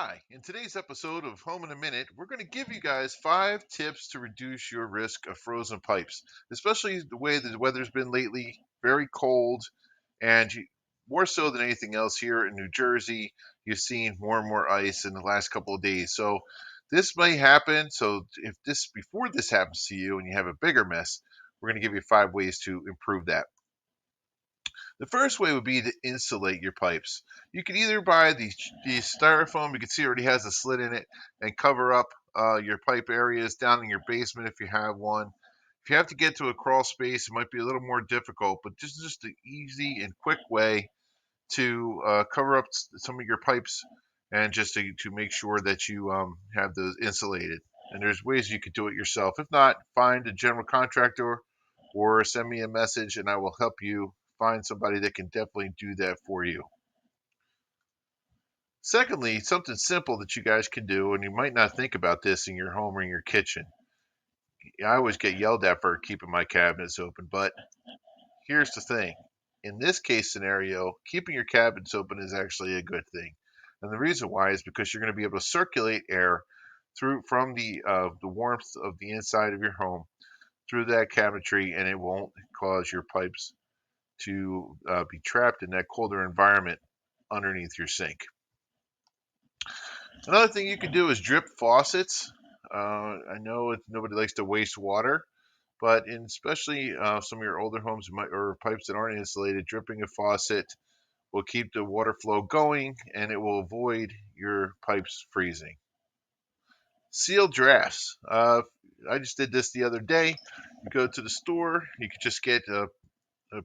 Hi, in today's episode of Home in a Minute, we're going to give you guys 5 tips to reduce your risk of frozen pipes, especially the way the weather's been lately, very cold, and more so than anything else here in New Jersey, you've seen more and more ice in the last couple of days. So this may happen. So if this before this happens to you and you have a bigger mess, we're going to give you 5 ways to improve that. The first way would be to insulate your pipes. You can either buy the styrofoam, you can see it already has a slit in it, and cover up your pipe areas down in your basement if you have one. If you have to get to a crawl space, it might be a little more difficult, but just an easy and quick way to cover up some of your pipes and just to make sure that you have those insulated. And there's ways you could do it yourself. If not, find a general contractor or send me a message and I will help you find somebody that can definitely do that for you. Secondly, something simple that you guys can do, and you might not think about this in your home or in your kitchen. I always get yelled at for keeping my cabinets open, but here's the thing. In this case scenario, keeping your cabinets open is actually a good thing. And the reason why is because you're going to be able to circulate air through from the warmth of the inside of your home through that cabinetry, and it won't cause your pipes to be trapped in that colder environment underneath your sink. Another thing you can do is drip faucets. I know nobody likes to waste water, but in especially some of your older homes or pipes that aren't insulated, dripping a faucet will keep the water flow going and it will avoid your pipes freezing. Sealed drafts. I just did this the other day. You go to the store, you could just get a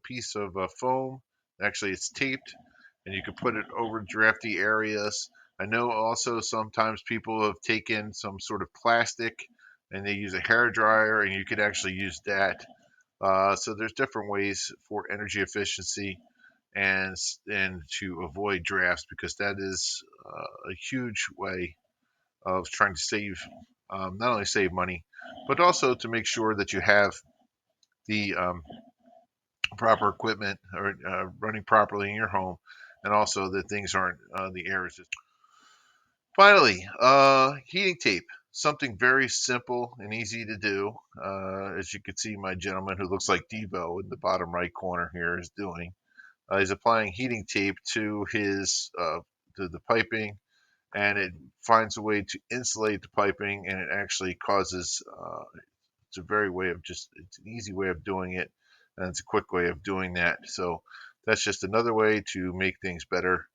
piece of foam. Actually, it's taped, and you can put it over drafty areas. I know also sometimes people have taken some sort of plastic and they use a hair dryer, and you could actually use that. So there's different ways for energy efficiency and to avoid drafts because that is a huge way of trying to save not only save money, but also to make sure that you have the proper equipment or running properly in your home, and also that things aren't the air is just. Finally, heating tape. Something very simple and easy to do. As you can see, my gentleman who looks like Devo in the bottom right corner here is doing. He's applying heating tape to his to the piping, and it finds a way to insulate the piping, and it actually causes. It's a very way of just. It's an easy way of doing it, and it's a quick way of doing that. So that's just another way to make things better.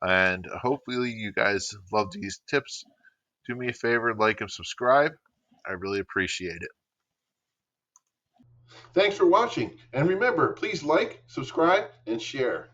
And hopefully you guys love these tips. Do me a favor, like and subscribe. I really appreciate it. Thanks for watching. And remember, please like, subscribe, and share.